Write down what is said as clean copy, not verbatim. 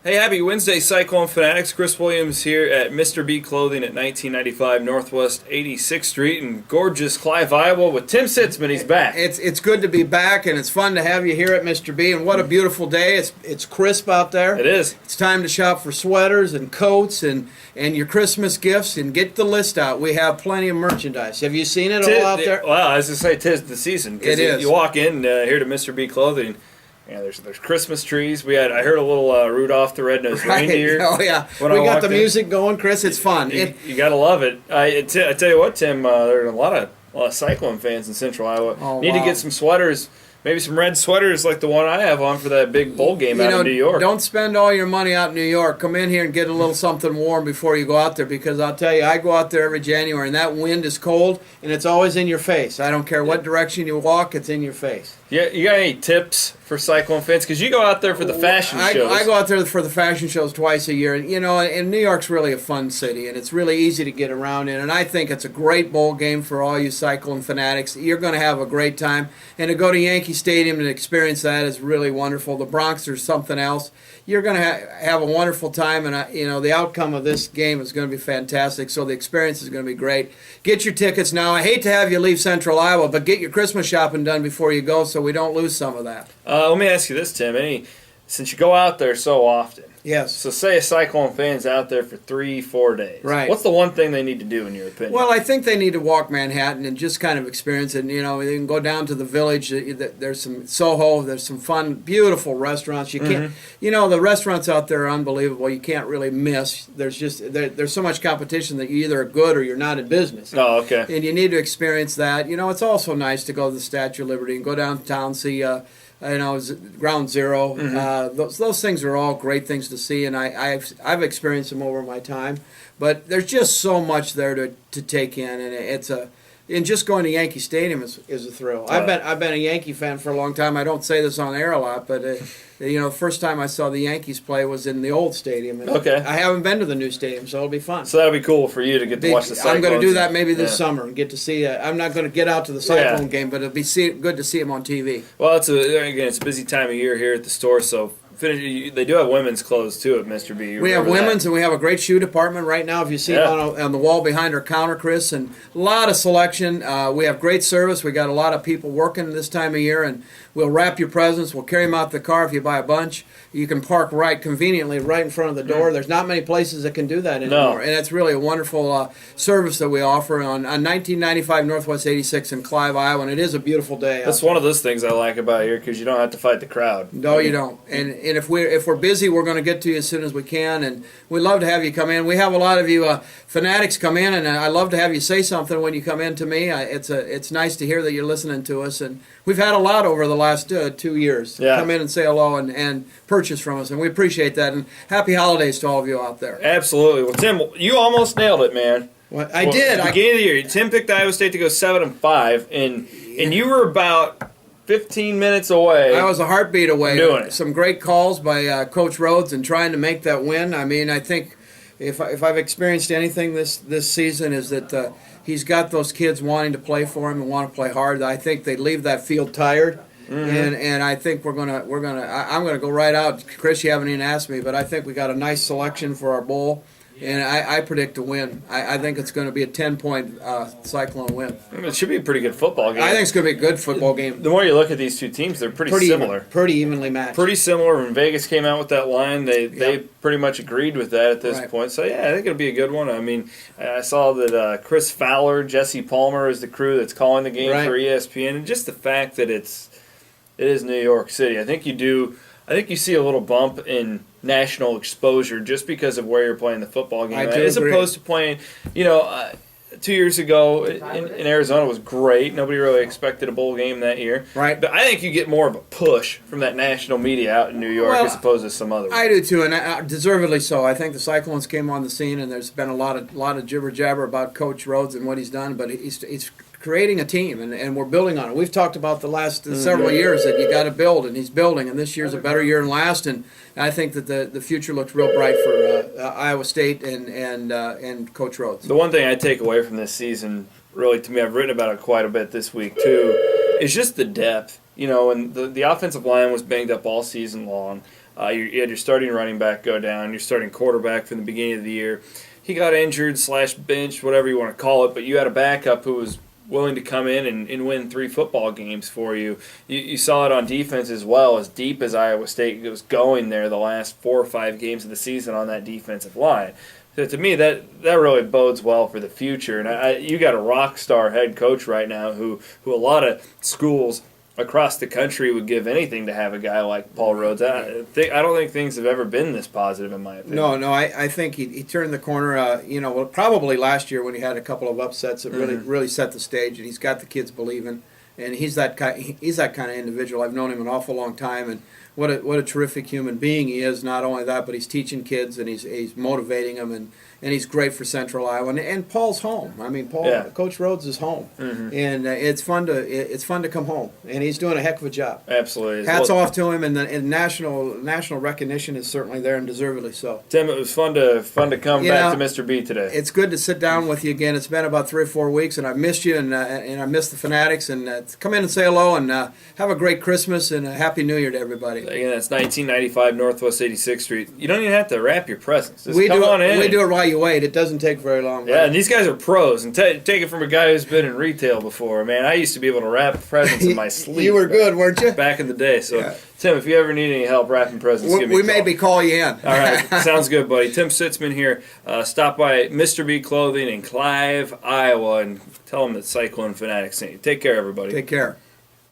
Hey, happy Wednesday, Cyclone Fanatics. Chris Williams here at Mr. B Clothing at 1995 Northwest 86th Street in gorgeous Clive, Iowa with Tim Sitzmann. He's back. It's good to be back, and it's fun to have you here at Mr. B. And what a beautiful day! It's crisp out there. It is. It's time to shop for sweaters and coats and your Christmas gifts, and get the list out. We have plenty of merchandise. Have you seen it all out there? Well, I was going to say, 'tis the season. It is. You walk in here to Mr. B Clothing. Yeah, there's Christmas trees. I heard a little Rudolph the Red-Nosed Reindeer. Oh yeah, when we I got the walked in. music going, Chris. It's fun. You gotta love it. I tell you what, Tim. There are a lot of Cyclone fans in Central Iowa. Oh, Need to wow. get some sweaters. Maybe some red sweaters like the one I have on for that big bowl game out in New York. Don't spend all your money out in New York. Come in here and get a little something warm before you go out there, because I'll tell you, I go out there every January, and that wind is cold, and it's always in your face. I don't care what direction you walk, it's in your face. Yeah, you got any tips for Cyclone fans? Because you go out there for the fashion shows. I go out there for the fashion shows twice a year, and and New York's really a fun city, and it's really easy to get around in, and I think it's a great bowl game for all you Cyclone fanatics. You're going to have a great time, and to go to Yankee Stadium and experience that is really wonderful. The Bronx is something else. You're going to have a wonderful time, and the outcome of this game is going to be fantastic, so the experience is going to be great. Get your tickets now. I hate to have you leave Central Iowa, but get your Christmas shopping done before you go, so we don't lose some of that. Let me ask you this, Tim. Since you go out there so often, Yes. so say a Cyclone fan's out there for 3-4 days. Right. What's the one thing they need to do in your opinion? Well, I think they need to walk Manhattan and just kind of experience it. They can go down to the Village. There's some Soho. There's some fun, beautiful restaurants. You can't, the restaurants out there are unbelievable. You can't really miss. There's so much competition that you either are good or you're not in business. Oh, okay. And you need to experience that. It's also nice to go to the Statue of Liberty and go downtown, see. Ground Zero. Those things are all great things to see, and I've experienced them over my time. But there's just so much there to take in, and and just going to Yankee Stadium is a thrill. I've been a Yankee fan for a long time. I don't say this on air a lot, but the first time I saw the Yankees play was in the old stadium. And Okay. I haven't been to the new stadium, so it'll be fun. So that'll be cool for you to get to watch the Cyclones. I'm going to do that maybe this Yeah. summer and get to see. I'm not going to get out to the Cyclone game, but it'll be good to see them on TV. Well, it's a busy time of year here at the store, so they do have women's clothes too at Mr. B. We have women's, and we have a great shoe department right now. If you see it on the wall behind our counter, Chris, and a lot of selection. We have great service. We got a lot of people working this time of year, and we'll wrap your presents. We'll carry them out the car if you buy a bunch. You can park conveniently right in front of the door. There's not many places that can do that anymore, and it's really a wonderful service that we offer on 1995 Northwest 86 in Clive, Iowa, and it is a beautiful day. That's one of those things I like about here, because you don't have to fight the crowd. No, you don't. And if we're busy, we're going to get to you as soon as we can, and we'd love to have you come in. We have a lot of you fanatics come in, and I love to have you say something when you come in to me. It's nice to hear that you're listening to us, and we've had a lot over the last 2 years come in and say hello and purchase from us, and we appreciate that. And happy holidays to all of you out there. Absolutely. Well, Tim, you almost nailed it, man. Well, I did. At the beginning of the year, Tim picked Iowa State to go 7-5, and you were about 15 minutes away. I was a heartbeat away. Doing it. Some great calls by Coach Rhodes and trying to make that win. I mean, I think if I've experienced anything this season is that he's got those kids wanting to play for him and want to play hard. I think they leave that field tired. And I think I'm gonna go right out. Chris, you haven't even asked me, but I think we got a nice selection for our bowl. And I predict a win. I think it's going to be a 10-point Cyclone win. It should be a pretty good football game. I think it's going to be a good football game. The more you look at these two teams, they're pretty similar. Pretty evenly matched. Pretty similar. When Vegas came out with that line, they pretty much agreed with that at this point. So, yeah, I think it'll be a good one. I mean, I saw that Chris Fowler, Jesse Palmer is the crew that's calling the game for ESPN. And just the fact that it is New York City. I think you see a little bump in national exposure just because of where you're playing the football game as opposed to playing, 2 years ago in Arizona was great. Nobody really expected a bowl game that year. Right. But I think you get more of a push from that national media out in New York as opposed to some other. I do too, and deservedly so. I think the Cyclones came on the scene, and there's been a lot of jibber jabber about Coach Rhodes and what he's done, but he's creating a team, and we're building on it. We've talked about the last several years that you got to build, and he's building, and this year's a better year than last, and I think that the future looks real bright for Iowa State and Coach Rhodes. The one thing I take away from this season, really, to me, I've written about it quite a bit this week too, is just the depth. And the offensive line was banged up all season long. You had your starting running back go down, your starting quarterback from the beginning of the year. He got injured / benched, whatever you want to call it, but you had a backup who was willing to come in and win 3 football games for you. You saw it on defense as well, as deep as Iowa State was going there the last 4 or 5 games of the season on that defensive line. So to me, that really bodes well for the future. And you got a rock star head coach right now who a lot of schools across the country would give anything to have a guy like Paul Rhodes. I don't think things have ever been this positive, in my opinion. No, I think he turned the corner. Probably last year when he had a couple of upsets that really set the stage, and he's got the kids believing. And he's that kind of individual. I've known him an awful long time, and what a terrific human being he is. Not only that, but he's teaching kids and he's motivating them, and he's great for Central Iowa. And Paul's home. I mean, Coach Rhodes is home, and it's fun to come home. And he's doing a heck of a job. Absolutely. Hats off to him, and national recognition is certainly there, and deservedly so. Tim, it was fun to come back to Mr. B today. It's good to sit down with you again. It's been about 3 or 4 weeks, and I've missed you, and I missed the Fanatics. And come in and say hello, and have a great Christmas and a Happy New Year to everybody. Again, that's 1995 Northwest 86th Street. You don't even have to wrap your presents. Just come on in. We do it while you wait. It doesn't take very long. Yeah, and these guys are pros. And take it from a guy who's been in retail before. Man, I used to be able to wrap presents in my sleep. You were good, weren't you? Back in the day. So, Tim, if you ever need any help wrapping presents, give me a call. We maybe call you in. All right. Sounds good, buddy. Tim Sitzmann here. Stop by Mr. B Clothing in Clive, Iowa, and tell them that Cyclone Fanatics sent you. Take care, everybody. Take care.